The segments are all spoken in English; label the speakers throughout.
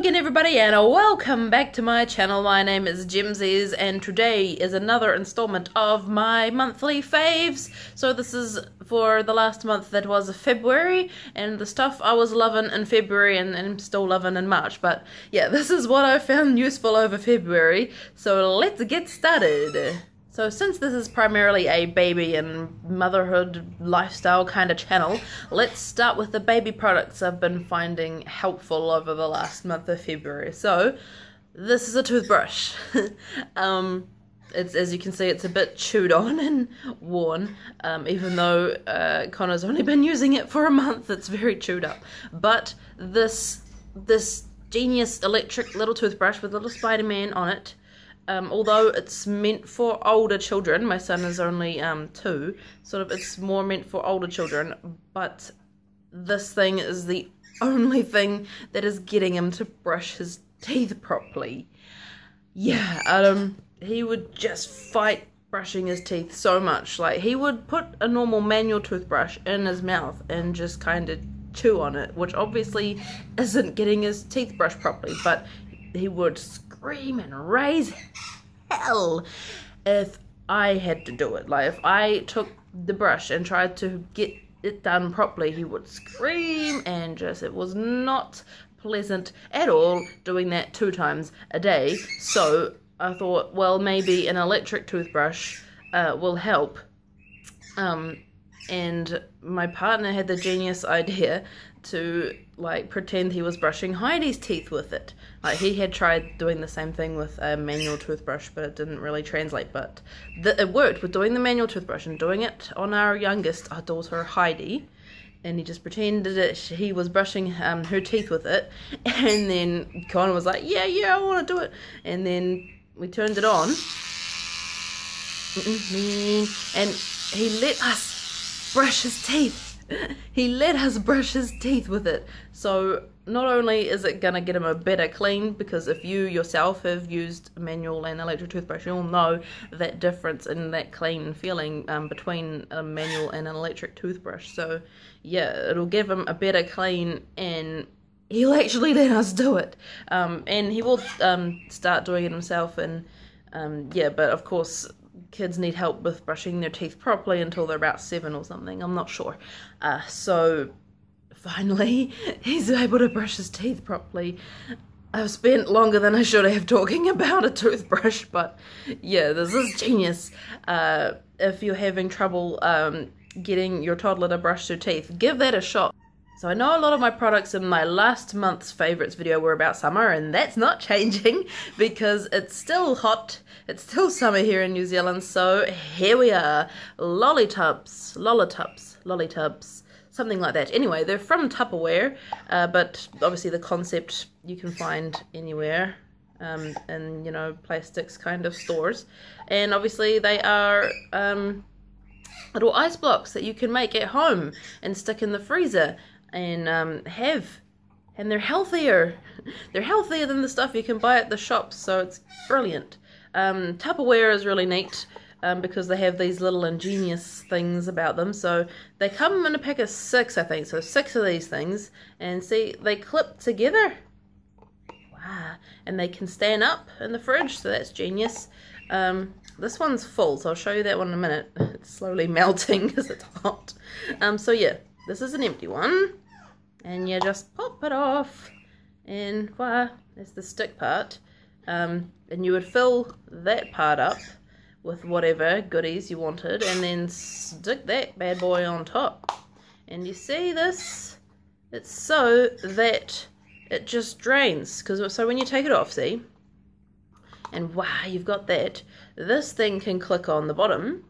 Speaker 1: again everybody, and welcome back to my channel. My name is Jimsies and today is another installment of my monthly faves. So this is for the last month that was February, and the stuff I was loving in February and I'm still loving in March. But yeah, this is what I found useful over February, so let's get started. So since this is primarily a baby and motherhood lifestyle kind of channel, let's start with the baby products I've been finding helpful over the last month of February. So this is a toothbrush. As you can see, it's a bit chewed on and worn, even though Connor's only been using it for a month. It's very chewed up. But this genius electric little toothbrush with a little Spider-Man on it, although it's meant for older children, my son is only 2, it's more meant for older children, but this thing is the only thing that is getting him to brush his teeth properly. Yeah, he would just fight brushing his teeth so much. Like, he would put a normal manual toothbrush in his mouth and just kind of chew on it, which obviously isn't getting his teeth brushed properly, but he would scream and raise hell if I had to do it. Like, if I took the brush and tried to get it done properly, he would scream, and it was not pleasant at all doing that 2 times a day. So I thought, well, maybe an electric toothbrush will help. And my partner had the genius idea to, like, pretend he was brushing Heidi's teeth with it. Like, he had tried doing the same thing with a manual toothbrush, but it didn't really translate. But it worked with doing the manual toothbrush and doing it on our youngest, our daughter Heidi. And he just pretended that he was brushing her teeth with it. And then Connor was like, yeah, I want to do it. And then we turned it on. And he let us brush his teeth. He let us brush his teeth with it. So not only is it gonna get him a better clean, because if you yourself have used a manual and electric toothbrush, you'll know that difference in that clean feeling between a manual and an electric toothbrush. So yeah, it'll give him a better clean, and he'll actually let us do it. And he will start doing it himself, and yeah, but of course kids need help with brushing their teeth properly until they're about 7 or something, I'm not sure. So finally he's able to brush his teeth properly. I've spent longer than I should have talking about a toothbrush, but yeah, this is genius. If you're having trouble getting your toddler to brush their teeth, give that a shot. So I know a lot of my products in my last month's favourites video were about summer, and that's not changing because it's still hot. It's still summer here in New Zealand, so here we are. Lollitups, something like that. Anyway, they're from Tupperware, but obviously the concept you can find anywhere in, you know, plastics kind of stores. And obviously they are little ice blocks that you can make at home and stick in the freezer and and they're healthier. They're healthier than the stuff you can buy at the shops, so it's brilliant. Tupperware is really neat because they have these little ingenious things about them. So they come in a pack of 6, I think, so 6 of these things, and see, they clip together. Wow. And they can stand up in the fridge, so that's genius. This one's full, so I'll show you that one in a minute. It's slowly melting because it's hot. So yeah, this is an empty one, and you just pop it off, and voila, there's the stick part. And you would fill that part up with whatever goodies you wanted, and then stick that bad boy on top. And you see this? It's so that it just drains. So when you take it off, see? And wow, you've got that. This thing can click on the bottom.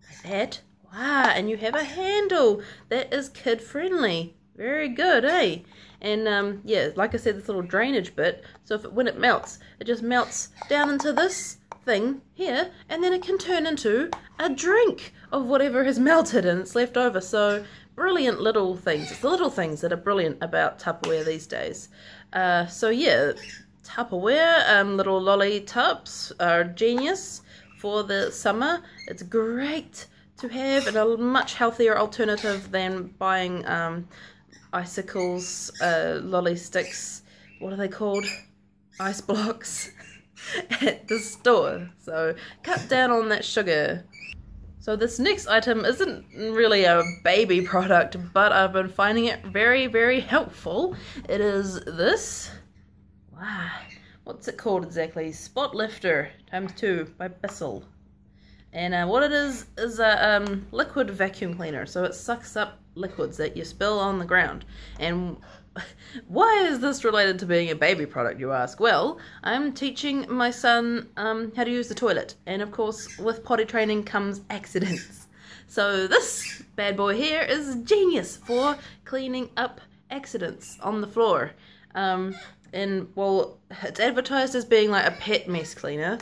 Speaker 1: Like that. Wow, and you have a handle. That is kid friendly. Very good, eh? And yeah, like I said, this little drainage bit, so when it melts, it just melts down into this thing here, and then it can turn into a drink of whatever has melted and it's left over. So brilliant little things. It's the little things that are brilliant about Tupperware these days. So yeah, Tupperware, little Lollitups are genius for the summer. It's great to have, and a much healthier alternative than buying icicles, lolly sticks, what are they called? Ice blocks at the store. So cut down on that sugar. So this next item isn't really a baby product, but I've been finding it very, very helpful. It is this. Wow. What's it called exactly? Spot Lifter ×2 by Bissell. And what it is a liquid vacuum cleaner. So it sucks up liquids that you spill on the ground. And why is this related to being a baby product, you ask? Well, I'm teaching my son how to use the toilet. And of course, with potty training comes accidents. So this bad boy here is genius for cleaning up accidents on the floor. And well, it's advertised as being like a pet mess cleaner.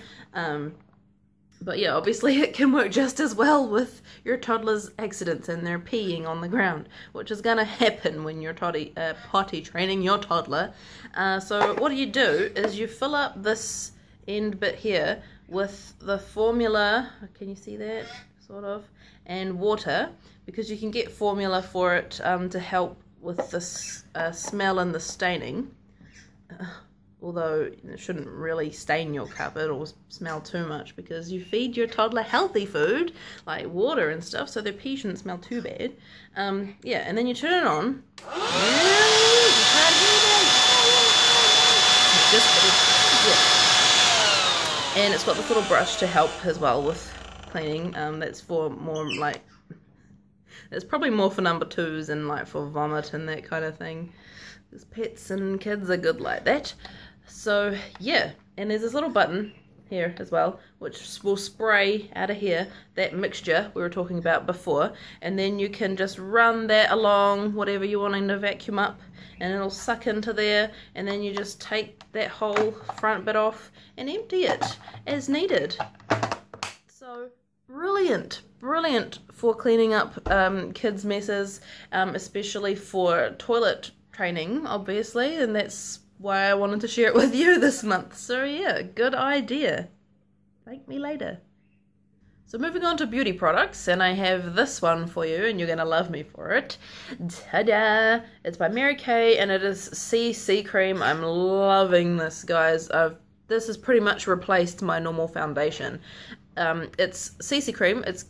Speaker 1: But yeah, obviously it can work just as well with your toddler's accidents and they're peeing on the ground, which is going to happen when you're potty training your toddler. So what you do is you fill up this end bit here with the formula, can you see that, sort of, and water, because you can get formula for it to help with this smell and the staining. Although it shouldn't really stain your cupboard or smell too much, because you feed your toddler healthy food like water and stuff, so their pee shouldn't smell too bad. Yeah, and then you turn it on. And it's got this little brush to help as well with cleaning. That's for more like, it's probably more for number 2s and like for vomit and that kind of thing. Because pets and kids are good like that. So yeah, and there's this little button here as well, which will spray out of here that mixture we were talking about before, and then you can just run that along whatever you're wanting to vacuum up, and it'll suck into there, and then you just take that whole front bit off and empty it as needed. So brilliant for cleaning up kids' messes, especially for toilet training, obviously, and that's why I wanted to share it with you this month. So yeah, good idea. Thank me later. So moving on to beauty products, and I have this one for you, and you're gonna love me for it. Ta-da! It's by Mary Kay, and it is CC cream. I'm loving this, guys. This has pretty much replaced my normal foundation. It's CC cream. It's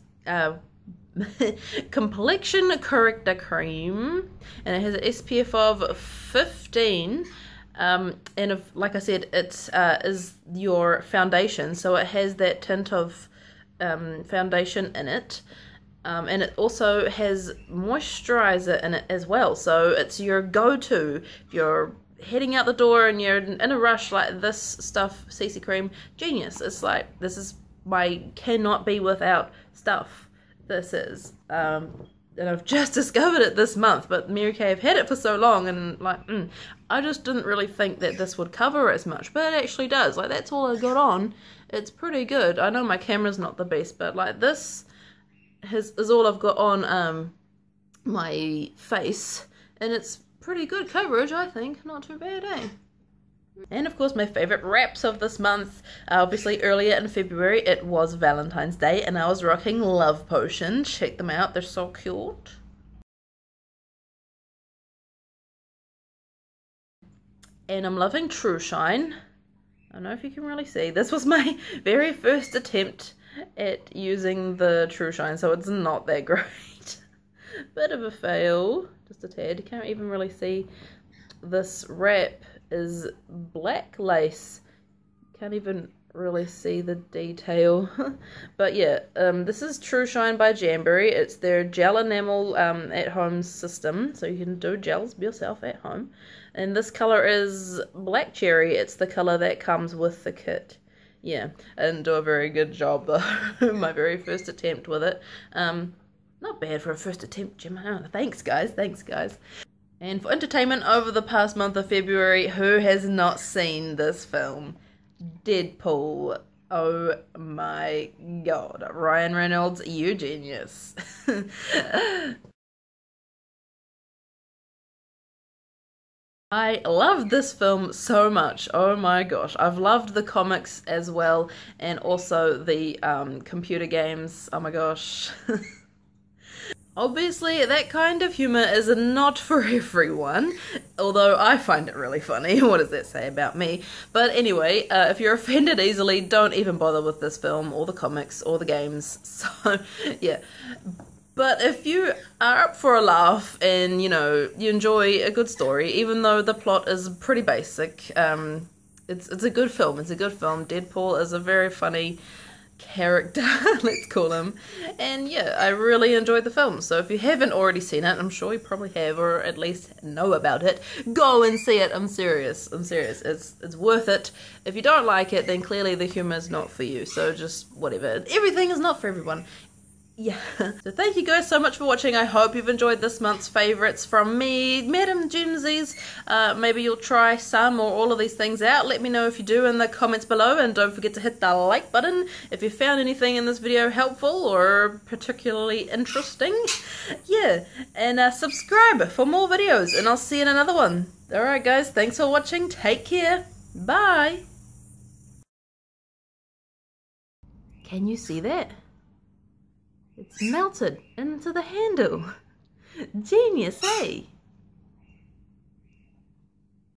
Speaker 1: complexion corrector cream, and it has an SPF of 15. And if, like I said, it is your foundation, so it has that tint of foundation in it, and it also has moisturizer in it as well, so it's your go-to if you're heading out the door and you're in a rush. Like this stuff, CC cream, genius. It's like, this is my cannot be without stuff. This is and I've just discovered it this month, but Mary Kay have had it for so long, and like I just didn't really think that this would cover as much, but it actually does. Like, that's all I got on. It's pretty good. I know my camera's not the best, but like this is all I've got on my face, and it's pretty good coverage, I think. Not too bad, eh? And of course, my favourite wraps of this month. Obviously, earlier in February, it was Valentine's Day, and I was rocking Love Potion. Check them out, they're so cute. And I'm loving True Shine. I don't know if you can really see. This was my very first attempt at using the True Shine, so it's not that great. Bit of a fail, just a tad. You can't even really see. This wrap is black lace. Can't even really see the detail. But yeah, this is True Shine by Jamberry. It's their gel enamel at home system, so you can do gels yourself at home. And this color is Black Cherry. It's the color that comes with the kit. Yeah, I didn't do a very good job though. My very first attempt with it. Not bad for a first attempt, Jim. Oh, thanks guys. And for entertainment over the past month of February, who has not seen this film? Deadpool. Oh my god. Ryan Reynolds, you genius. I loved this film so much. Oh my gosh. I've loved the comics as well, and also the computer games. Oh my gosh. Obviously, that kind of humour is not for everyone, although I find it really funny. What does that say about me? But anyway, if you're offended easily, don't even bother with this film, or the comics, or the games. So, yeah. But if you are up for a laugh and, you know, you enjoy a good story, even though the plot is pretty basic, it's a good film. It's a good film. Deadpool is a very funny character, let's call him. And yeah, I really enjoyed the film. So if you haven't already seen it, I'm sure you probably have, or at least know about it, go and see it. I'm serious. It's worth it. If you don't like it, then clearly the humor is not for you. So just whatever. Everything is not for everyone. Yeah. So thank you guys so much for watching. I hope you've enjoyed this month's favourites from me, Madam Jimsies. Maybe you'll try some or all of these things out. Let me know if you do in the comments below, and don't forget to hit the like button if you found anything in this video helpful or particularly interesting. Yeah, and subscribe for more videos, and I'll see you in another one. Alright guys, thanks for watching. Take care. Bye. Can you see that? It's melted into the handle. Genius, eh?